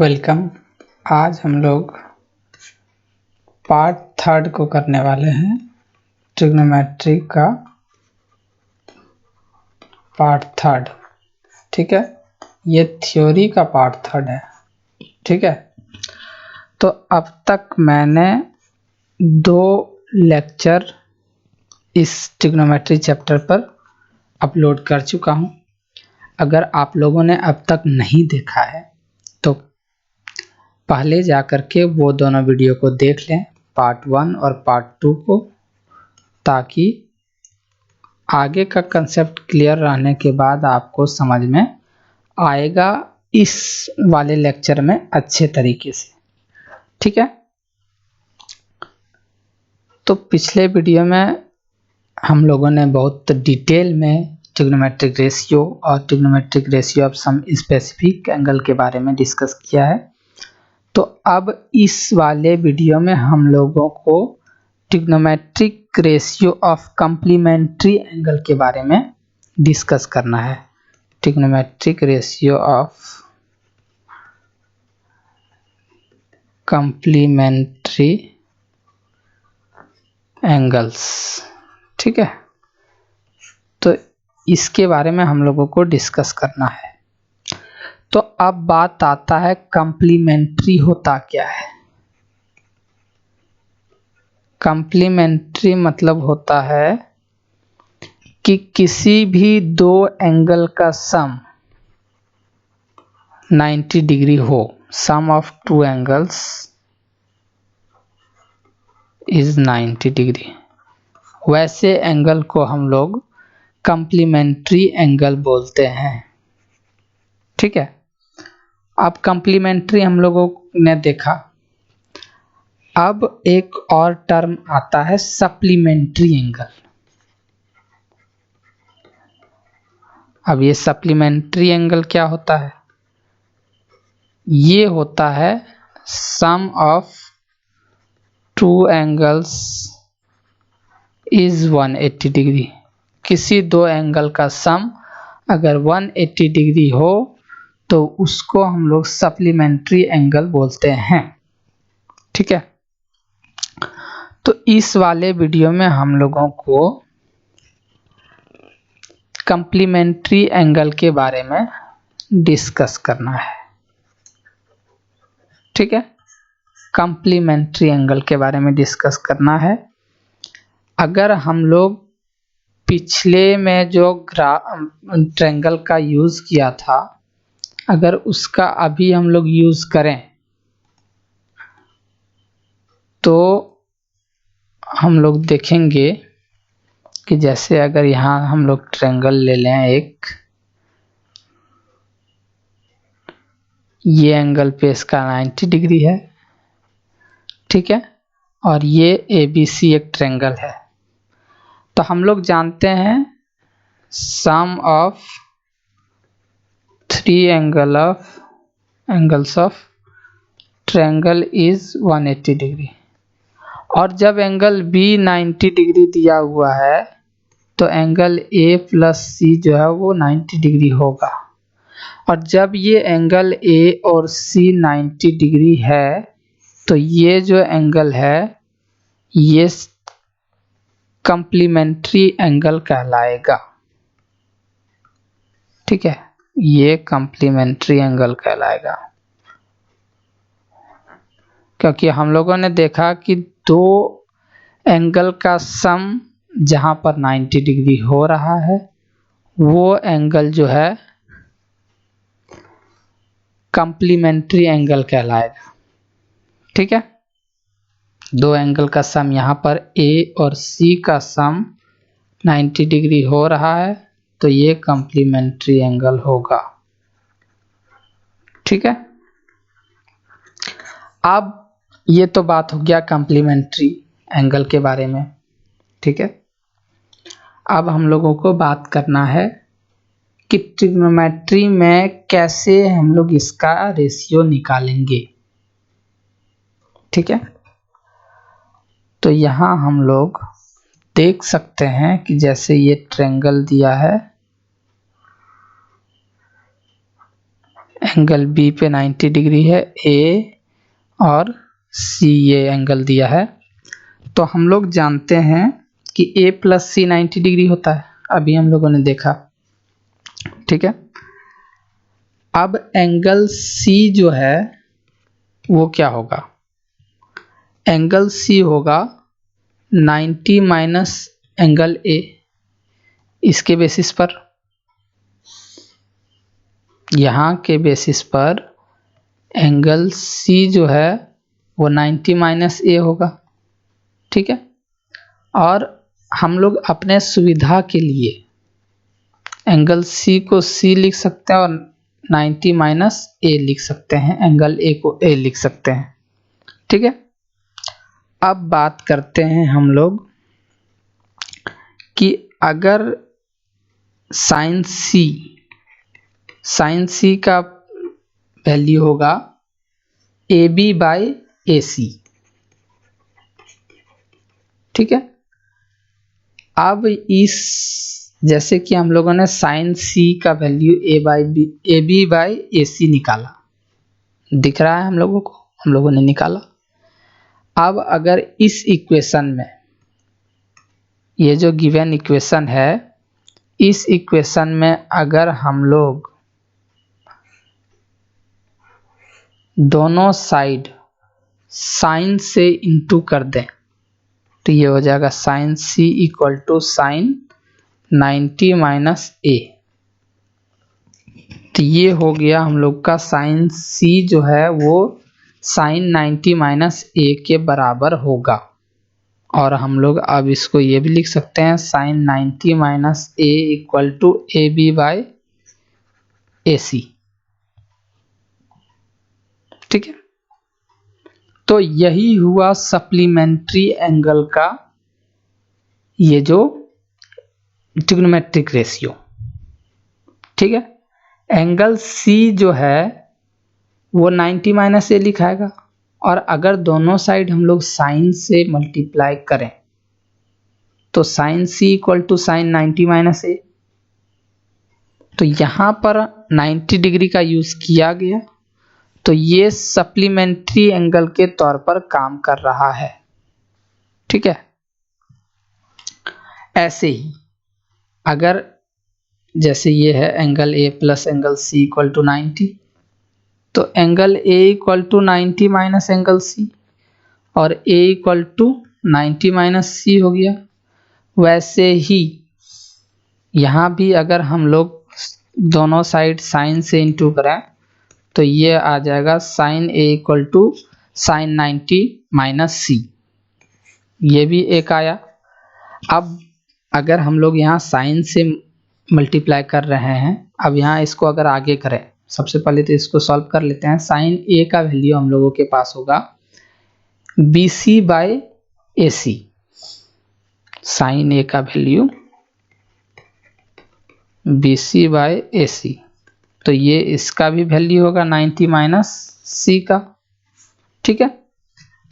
Welcome. आज हम लोग पार्ट थर्ड को करने वाले हैं। ट्रिग्नोमेट्री का पार्ट थर्ड। ठीक है, ये थ्योरी का पार्ट थर्ड है। ठीक है, तो अब तक मैंने 2 लेक्चर इस ट्रिग्नोमेट्री चैप्टर पर अपलोड कर चुका हूं। अगर आप लोगों ने अब तक नहीं देखा है तो पहले जाकर के वो दोनों वीडियो को देख लें, पार्ट 1 और पार्ट 2 को, ताकि आगे का कंसेप्ट क्लियर रहने के बाद आपको समझ में आएगा इस वाले लेक्चर में अच्छे तरीके से। ठीक है, तो पिछले वीडियो में हम लोगों ने बहुत डिटेल में ट्रिग्नोमेट्रिक रेशियो और trigonometric ratio of some specific angle के बारे में डिस्कस किया है। तो अब इस वाले वीडियो में हम लोगों को trigonometric ratio of complementary angle के बारे में डिस्कस करना है। Trigonometric ratio of complementary angles. ठीक है, तो इसके बारे में हम लोगों को डिस्कस करना है। तो अब बात आता है कम्प्लीमेंट्री होता क्या है। कम्प्लीमेंट्री मतलब होता है कि किसी भी 2 एंगल का सम 90 डिग्री हो। सम ऑफ 2 एंगल्स इज 90 डिग्री। वैसे एंगल को हम लोग कम्प्लीमेंट्री एंगल बोलते हैं। ठीक है, अब कम्प्लीमेंट्री हम लोगों ने देखा। अब एक और टर्म आता है सप्लीमेंट्री एंगल। अब ये सप्लीमेंट्री एंगल क्या होता है? ये होता है सम ऑफ 2 एंगल्स इज 180 डिग्री। किसी 2 एंगल का सम अगर 180 डिग्री हो तो उसको हम लोग सप्लीमेंट्री एंगल बोलते हैं। ठीक है, तो इस वाले वीडियो में हम लोगों को कम्प्लीमेंट्री एंगल के बारे में डिस्कस करना है। ठीक है, कम्प्लीमेंट्री एंगल के बारे में डिस्कस करना है। अगर हम लोग पिछले में जो ट्रायंगल का यूज किया था, अगर उसका अभी हम लोग यूज करें तो हम लोग देखेंगे कि जैसे अगर यहाँ हम लोग ट्रायंगल ले लें एक, ये एंगल पे इसका 90 डिग्री है। ठीक है, और ये ABC एक ट्रायंगल है। तो हम लोग जानते हैं sum of 3 angles of triangle is 180 degree. और जब एंगल B 90 डिग्री दिया हुआ है तो एंगल A प्लस C जो है वो 90 डिग्री होगा। और जब ये एंगल A और C 90 डिग्री है तो ये जो एंगल है ये कम्प्लीमेंट्री एंगल कहलाएगा। ठीक है, ये कम्प्लीमेंट्री एंगल कहलाएगा, क्योंकि हम लोगों ने देखा कि 2 एंगल का सम जहां पर 90 डिग्री हो रहा है वो एंगल जो है कम्प्लीमेंट्री एंगल कहलाएगा। ठीक है, 2 एंगल का सम यहाँ पर A और C का सम 90 डिग्री हो रहा है तो ये कम्प्लीमेंट्री एंगल होगा। ठीक है, अब ये तो बात हो गया कम्प्लीमेंट्री एंगल के बारे में। ठीक है, अब हम लोगों को बात करना है कि ट्रिग्नोमेट्री में कैसे हम लोग इसका रेशियो निकालेंगे। ठीक है, तो यहाँ हम लोग देख सकते हैं कि जैसे ये ट्रायंगल दिया है, एंगल बी पे 90 डिग्री है, ए और सी ये एंगल दिया है। तो हम लोग जानते हैं कि ए प्लस सी 90 डिग्री होता है, अभी हम लोगों ने देखा, ठीक है। अब एंगल सी जो है वो क्या होगा, एंगल सी होगा 90 माइनस एंगल ए। इसके बेसिस पर, यहाँ के बेसिस पर एंगल सी जो है वो 90 माइनस ए होगा, ठीक है। और हम लोग अपने सुविधा के लिए एंगल सी को सी लिख सकते हैं और 90 माइनस ए लिख सकते हैं, एंगल ए को ए लिख सकते हैं, ठीक है। अब बात करते हैं हम लोग कि अगर साइन सी का वैल्यू होगा ए बी बाई ए सी, ठीक है। अब इस जैसे कि हम लोगों ने साइन सी का value A B by A सी निकाला, दिख रहा है हम लोगों को, हम लोगों ने निकाला। अब अगर इस इक्वेशन में, ये जो गिवन इक्वेशन है, इस इक्वेशन में अगर हम लोग दोनों साइड साइन से इंटू कर दें तो ये हो जाएगा sine C equal to sine 90 minus A. तो ये हो गया हम लोग का साइन सी जो है वो साइन 90 माइनस ए के बराबर होगा। और हम लोग अब इसको ये भी लिख सकते हैं sine 90 minus A equal to A B by A C, ठीक है। तो यही हुआ सप्लीमेंट्री एंगल का ये जो ट्रिग्नोमेट्रिक रेशियो, ठीक है। एंगल सी जो है वो 90 माइनस ए लिखाएगा, और अगर दोनों साइड हम लोग साइन से मल्टीप्लाई करें तो sine C equal to sine 90 minus A. तो यहां पर 90 डिग्री का यूज किया गया, तो ये सप्लीमेंट्री एंगल के तौर पर काम कर रहा है, ठीक है। ऐसे ही अगर जैसे ये है angle A plus angle C equal to 90, तो angle A equal to 90 minus angle C और A equal to 90 minus C हो गया। वैसे ही यहाँ भी अगर हम लोग दोनों साइड साइन से इंटू करें तो ये आ जाएगा sine A equal to sine 90 minus C, ये भी एक आया। अब अगर हम लोग यहाँ साइन से मल्टीप्लाई कर रहे हैं, अब यहाँ इसको अगर आगे करें, सबसे पहले तो इसको सॉल्व कर लेते हैं। साइन ए का वैल्यू हम लोगों के पास होगा B C by A C, sine A का value B C by A C, तो ये इसका भी वैल्यू होगा 90 माइनस सी का, ठीक है।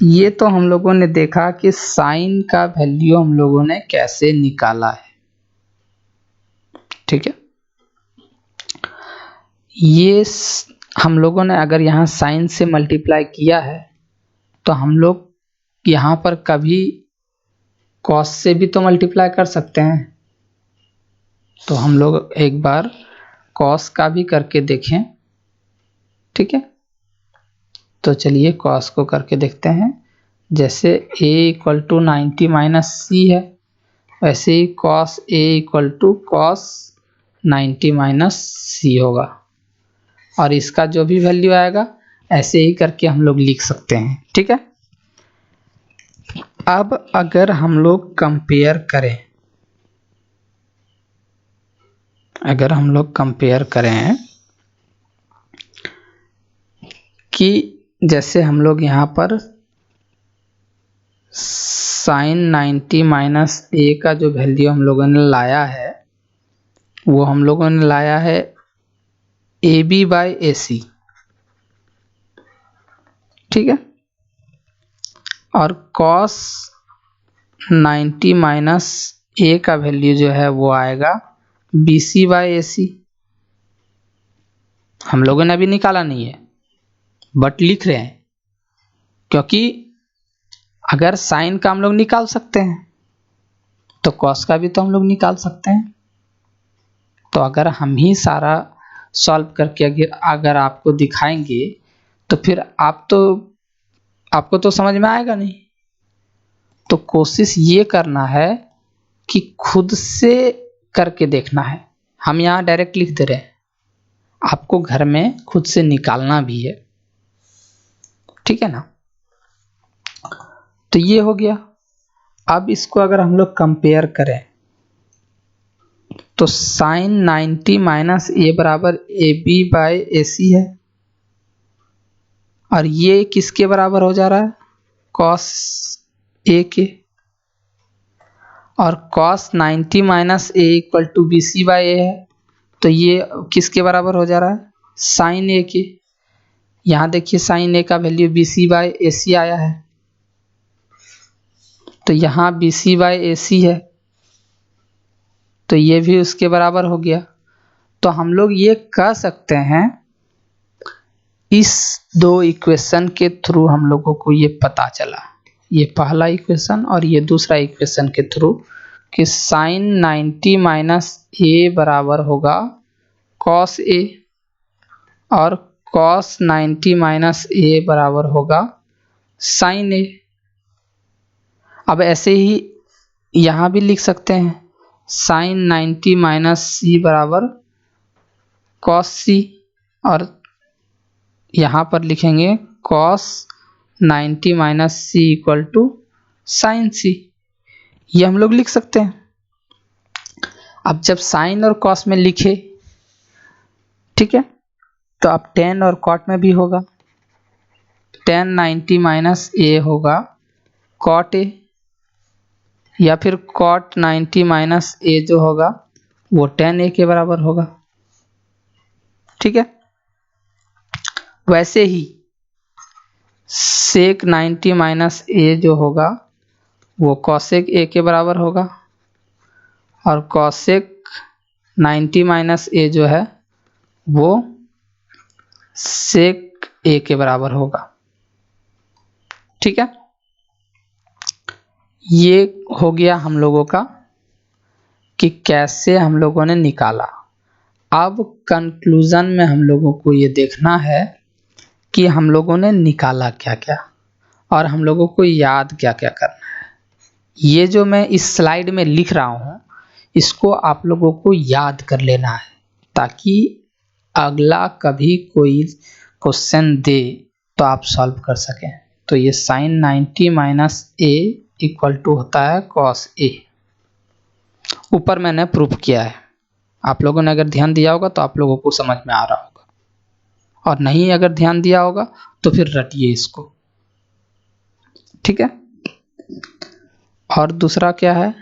ये तो हम लोगों ने देखा कि साइन का वैल्यू हम लोगों ने कैसे निकाला है, ठीक है। ये हम लोगों ने अगर यहाँ साइन से मल्टीप्लाई किया है तो हम लोग यहाँ पर कभी कॉस से भी तो मल्टीप्लाई कर सकते हैं। तो हम लोग एक बार कॉस का भी करके देखें, ठीक है। तो चलिए कॉस को करके देखते हैं। जैसे a equal to 90 minus C है, वैसे ही cos a equal to cos 90 minus C होगा, और इसका जो भी वैल्यू आएगा ऐसे ही करके हम लोग लिख सकते हैं, ठीक है। अब अगर हम लोग कंपेयर करें, अगर हम लोग कंपेयर करें कि जैसे हम लोग यहाँ पर साइन 90 माइनस ए का जो वैल्यू हम लोगों ने लाया है वो हम लोगों ने लाया है ए बी बाई ए सी, ठीक है। और कॉस 90 माइनस ए का वैल्यू जो है वो आएगा बी सी बाई ए सी, हम लोगों ने अभी निकाला नहीं है बट लिख रहे हैं, क्योंकि अगर साइन का हम लोग निकाल सकते हैं तो कॉस का भी तो हम लोग निकाल सकते हैं। तो अगर हम ही सारा सॉल्व करके अगर आपको दिखाएंगे तो फिर आपको तो समझ में आएगा नहीं। तो कोशिश ये करना है कि खुद से करके देखना है। हम यहाँ डायरेक्ट लिख दे रहे हैं, आपको घर में खुद से निकालना भी है, ठीक है ना। तो ये हो गया। अब इसको अगर हम लोग कंपेयर करें तो साइन 90 माइनस ए बराबर ए बी बाई ए सी है, और ये किसके बराबर हो जा रहा है, कॉस ए के, और cos 90 minus A equal to B C by A है, तो ये किसके बराबर हो जा रहा है, साइन ए के। यहाँ देखिए साइन ए का value B C by A सी आया है, तो यहाँ बी सी बाई ए सी है, तो ये भी उसके बराबर हो गया। तो हम लोग ये कह सकते हैं इस दो इक्वेशन के थ्रू हम लोगों को ये पता चला, ये पहला इक्वेशन और ये दूसरा इक्वेशन के थ्रू, कि साइन 90 माइनस ए बराबर होगा कॉस ए, और कॉस 90 माइनस ए बराबर होगा साइन ए। अब ऐसे ही यहाँ भी लिख सकते हैं, साइन 90 माइनस सी बराबर कॉस सी, और यहाँ पर लिखेंगे cos 90 minus C equal to sine C. ये हम लोग लिख सकते हैं। अब जब साइन और कॉस में लिखे, ठीक है, तो अब टेन और कॉट में भी होगा, टेन 90 माइनस ए होगा कॉट ए, या फिर कॉट 90 माइनस ए जो होगा वो टेन ए के बराबर होगा, ठीक है। वैसे ही सेक 90 माइनस ए जो होगा वो कॉसेक ए के बराबर होगा, और कॉसेक 90 माइनस ए जो है वो सेक ए के बराबर होगा, ठीक है। ये हो गया हम लोगों का कि कैसे हम लोगों ने निकाला। अब कंक्लूजन में हम लोगों को ये देखना है कि हम लोगों ने निकाला क्या क्या और हम लोगों को याद क्या क्या करना है। ये जो मैं इस स्लाइड में लिख रहा हूँ इसको आप लोगों को याद कर लेना है, ताकि अगला कभी कोई क्वेश्चन दे तो आप सॉल्व कर सकें। तो ये sine 90 minus A equal to होता है कॉस ए, ऊपर मैंने प्रूफ किया है। आप लोगों ने अगर ध्यान दिया होगा तो आप लोगों को समझ में आ रहा होगा, और नहीं अगर ध्यान दिया होगा तो फिर रटिए इसको, ठीक है। और दूसरा क्या है,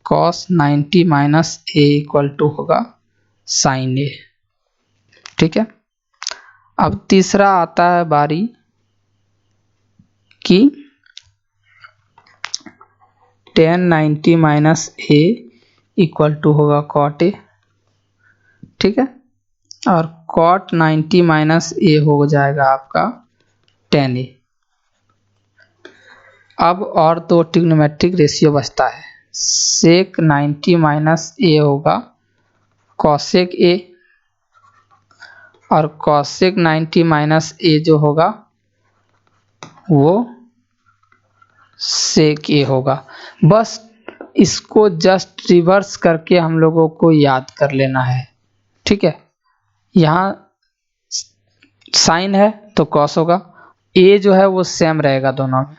cos 90 minus A equal to होगा साइन ए, ठीक है। अब तीसरा आता है बारी कि tan 90 minus A equal to होगा कॉट ए, ठीक है, और कॉट 90 माइनस ए हो जाएगा आपका टेन ए। अब और दो ट्रिग्नोमेट्रिक रेशियो बचता है, सेक 90 माइनस ए होगा कॉसेक ए, और कॉसेक 90 माइनस ए जो होगा वो सेक ए होगा। बस इसको जस्ट रिवर्स करके हम लोगों को याद कर लेना है, ठीक है। यहाँ साइन है तो कॉस होगा, ए जो है वो सेम रहेगा दोनों में,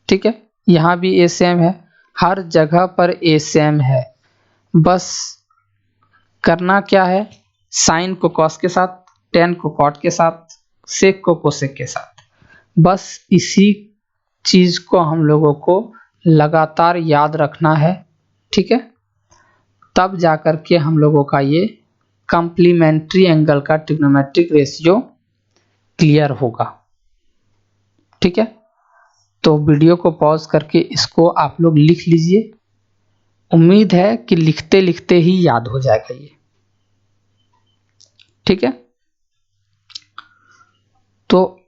ठीक है। यहाँ भी ए सेम है, हर जगह पर ए सेम है। बस करना क्या है, साइन को कॉस के साथ, टेन को कॉट के साथ, सेक को कोसेक के साथ, बस इसी चीज को हम लोगों को लगातार याद रखना है, ठीक है। तब जाकर के हम लोगों का ये कॉम्प्लीमेंट्री एंगल का ट्रिग्नोमेट्रिक रेशियो क्लियर होगा, ठीक है। तो वीडियो को पॉज करके इसको आप लोग लिख लीजिए। उम्मीद है कि लिखते लिखते ही याद हो जाएगा ये, ठीक है।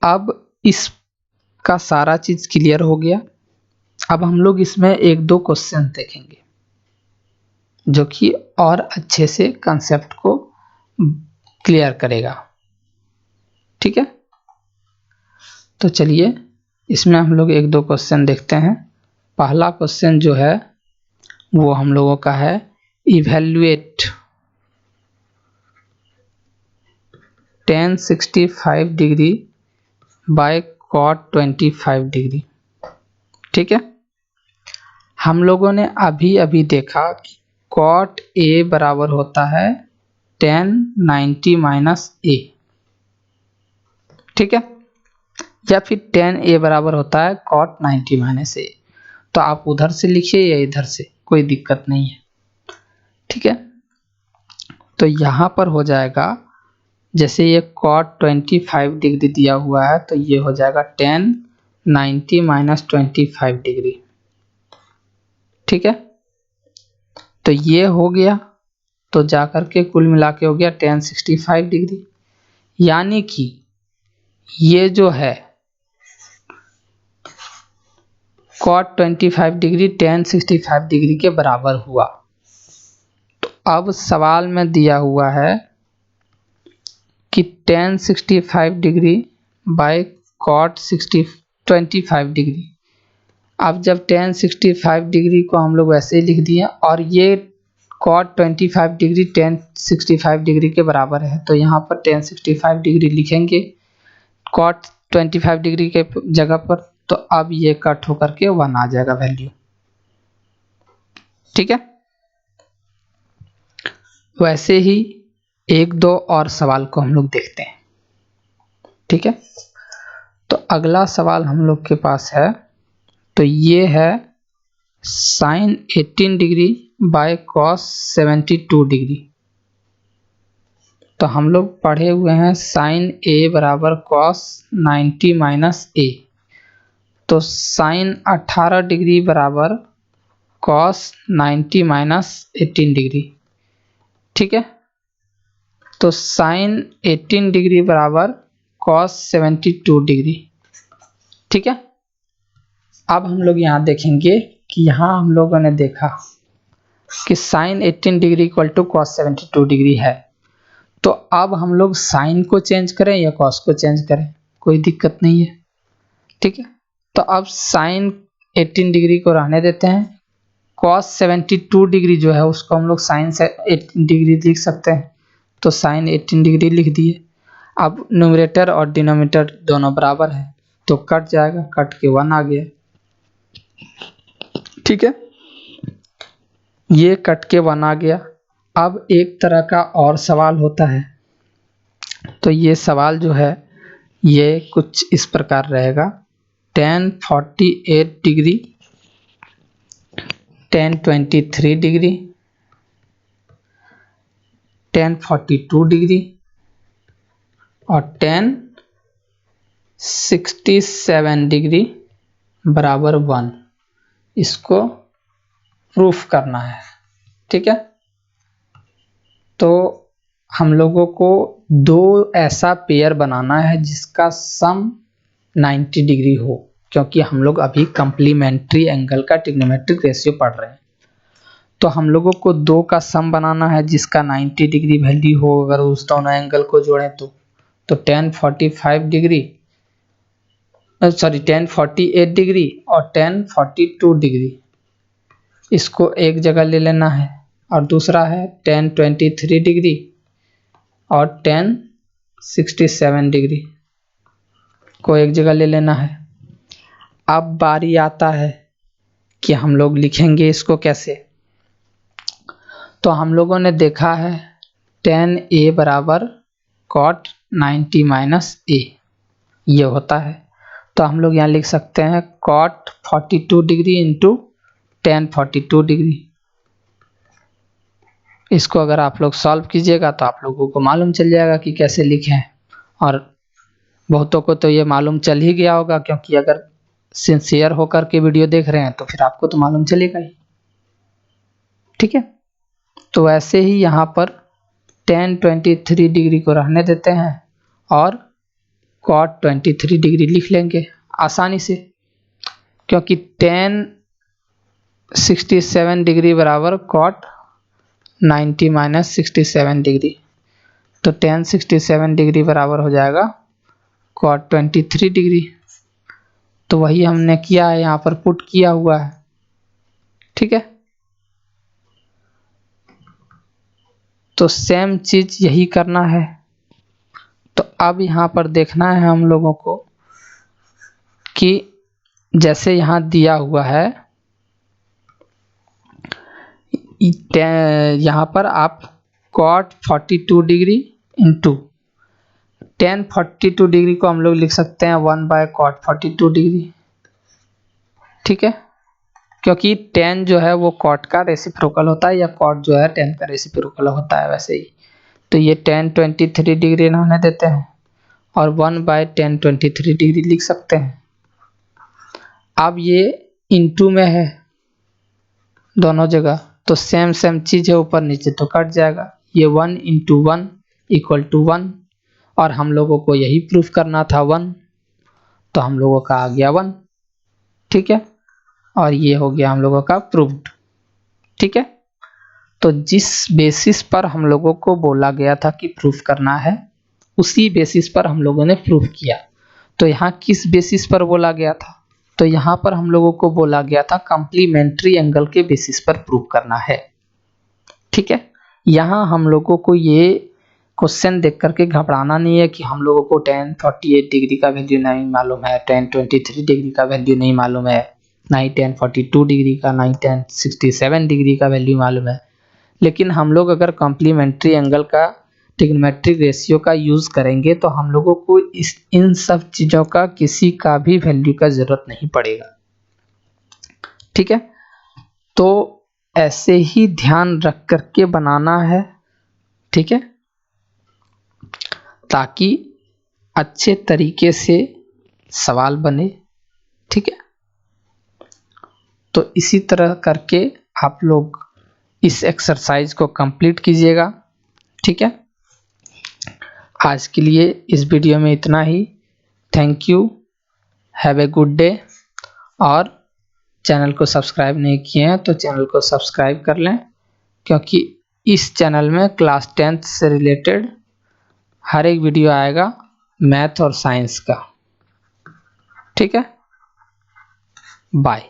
अब इसका सारा चीज क्लियर हो गया। अब हम लोग इसमें एक दो क्वेश्चन देखेंगे जो कि और अच्छे से कंसेप्ट को क्लियर करेगा। ठीक है, तो चलिए इसमें हम लोग एक दो क्वेश्चन देखते हैं। पहला क्वेश्चन जो है वो हम लोगों का है evaluate tan 65 degree by cot 25 degree. ठीक है, हम लोगों ने अभी अभी देखा कि cot A बराबर होता है tan 90 माइनस A। ठीक है, या फिर tan A बराबर होता है cot 90 माइनस A। तो आप उधर से लिखिए या इधर से, कोई दिक्कत नहीं है। ठीक है, तो यहां पर हो जाएगा, जैसे ये cot 25 डिग्री दिया हुआ है तो ये हो जाएगा tan 90 माइनस 25 डिग्री। ठीक है, तो ये हो गया, तो जाकर के कुल मिला के हो गया tan 65 डिग्री। यानी कि ये जो है cot 25 डिग्री tan 65 डिग्री के बराबर हुआ। तो अब सवाल में दिया हुआ है कि tan 65 degree by cot 25 degree. अब जब tan 65 डिग्री को हम लोग वैसे ही लिख दिए और ये cot 25 डिग्री tan 65 डिग्री के बराबर है, तो यहाँ पर tan 65 डिग्री लिखेंगे cot 25 डिग्री के जगह पर। तो अब ये कट होकर के 1 आ जाएगा वैल्यू। ठीक है, वैसे ही एक दो और सवाल को हम लोग देखते हैं। ठीक है, तो अगला सवाल हम लोग के पास है, तो ये है sin 18 degree by cos 72 degree. तो हम लोग पढ़े हुए हैं sin A बराबर cos 90 माइनस A। तो sin 18 डिग्री बराबर cos 90 माइनस 18 डिग्री। ठीक है, तो sin 18 डिग्री बराबर cos 72 डिग्री। ठीक है, अब हम लोग यहाँ देखेंगे कि यहाँ हम लोगों ने देखा कि sin 18 degree equal to cos 72 degree है। तो अब हम लोग sin को चेंज करें या cos को चेंज करें, कोई दिक्कत नहीं है। ठीक है, तो अब sin 18 डिग्री को रहने देते हैं। cos 72 डिग्री जो है उसको हम लोग sin 18 डिग्री लिख सकते हैं, तो sin 18 डिग्री लिख दिए। अब न्यूमरेटर और डिनोमिनेटर दोनों बराबर है तो कट जाएगा, कट के 1 आ गया। ठीक है, ये कट के 1 आ गया। अब एक तरह का और सवाल होता है, तो ये सवाल जो है ये कुछ इस प्रकार रहेगा tan 48 degree tan 23 degree tan 42 degree और tan 67 डिग्री बराबर 1, इसको प्रूफ करना है। ठीक है, तो हम लोगों को दो ऐसा पेयर बनाना है जिसका सम 90 डिग्री हो, क्योंकि हम लोग अभी कंप्लीमेंट्री एंगल का ट्रिग्नोमेट्रिक रेशियो पढ़ रहे हैं। तो हम लोगों को दो का सम बनाना है जिसका 90 डिग्री वैल्यू हो, अगर उस दोनों एंगल को जोड़ें तो tan 48 डिग्री और tan 42 डिग्री, इसको एक जगह ले लेना है। और दूसरा है tan 23 डिग्री और tan 67 डिग्री को एक जगह ले लेना है। अब बारी आता है कि हम लोग लिखेंगे इसको कैसे। तो हम लोगों ने देखा है tan A बराबर cot 90 माइनस A, ये होता है। तो हम लोग यहाँ लिख सकते हैं cot 42 degree into tan 42 degree. इसको अगर आप लोग सॉल्व कीजिएगा तो आप लोगों को मालूम चल जाएगा कि कैसे लिखें, और बहुतों को तो ये मालूम चल ही गया होगा, क्योंकि अगर सिंसियर होकर के वीडियो देख रहे हैं तो फिर आपको तो मालूम चलेगा ही। ठीक है, तो ऐसे ही यहाँ पर tan 23 डिग्री को रहने देते हैं और cot 23 डिग्री लिख लेंगे आसानी से, क्योंकि tan 67 डिग्री बराबर cot 90 माइनस 67 डिग्री, तो tan 67 डिग्री बराबर हो जाएगा cot 23 डिग्री। तो वही हमने किया है, यहाँ पर पुट किया हुआ है, ठीक है। तो सेम चीज यही करना है। तो अब यहाँ पर देखना है हम लोगों को कि जैसे यहाँ दिया हुआ है, यहाँ पर आप cot 42 degree into tan 42 degree को हम लोग लिख सकते हैं 1/cot 42 डिग्री, ठीक है, क्योंकि tan जो है वो cot का रेसिप्रोकल होता है या cot जो है tan का रेसिप्रोकल होता है वैसे ही। तो ये tan 23 डिग्री इन्होंने देते हैं और 1/tan 23 डिग्री लिख सकते हैं। अब ये इंटू में है दोनों जगह, तो सेम चीज है, ऊपर नीचे तो कट जाएगा। ये 1 इंटू 1 इक्वल टू 1, और हम लोगों को यही प्रूफ करना था 1, तो हम लोगों का आ गया 1, ठीक है, और ये हो गया हम लोगों का प्रूव्ड, ठीक है। तो जिस बेसिस पर हम लोगों को बोला गया था कि प्रूफ करना है, उसी बेसिस पर हम लोगों ने प्रूफ किया। तो यहाँ किस बेसिस पर बोला गया था? तो यहाँ पर हम लोगों को बोला गया था कॉम्प्लीमेंट्री एंगल के बेसिस पर प्रूफ करना है, ठीक है। यहाँ हम लोगों को ये क्वेश्चन देख करके घबराना नहीं है कि हम लोगों को tan 48 डिग्री का वैल्यू नहीं मालूम है, tan 23 डिग्री का वैल्यू नहीं मालूम है, ना ही tan 42 डिग्री का, ना ही tan 67 डिग्री का वैल्यू मालूम है। लेकिन हम लोग अगर कॉम्प्लीमेंट्री एंगल का ट्रिग्नोमेट्रिक रेशियो का यूज करेंगे तो हम लोगों को इन सब चीजों का किसी का भी वैल्यू का जरूरत नहीं पड़ेगा, ठीक है। तो ऐसे ही ध्यान रख करके बनाना है, ठीक है, ताकि अच्छे तरीके से सवाल बने, ठीक है। तो इसी तरह करके आप लोग इस एक्सरसाइज को कंप्लीट कीजिएगा, ठीक है। आज के लिए इस वीडियो में इतना ही। Thank you, have a good day. और चैनल को सब्सक्राइब नहीं किए हैं तो चैनल को सब्सक्राइब कर लें, क्योंकि इस चैनल में क्लास 10th से रिलेटेड हर एक वीडियो आएगा मैथ और साइंस का, ठीक है। बाय।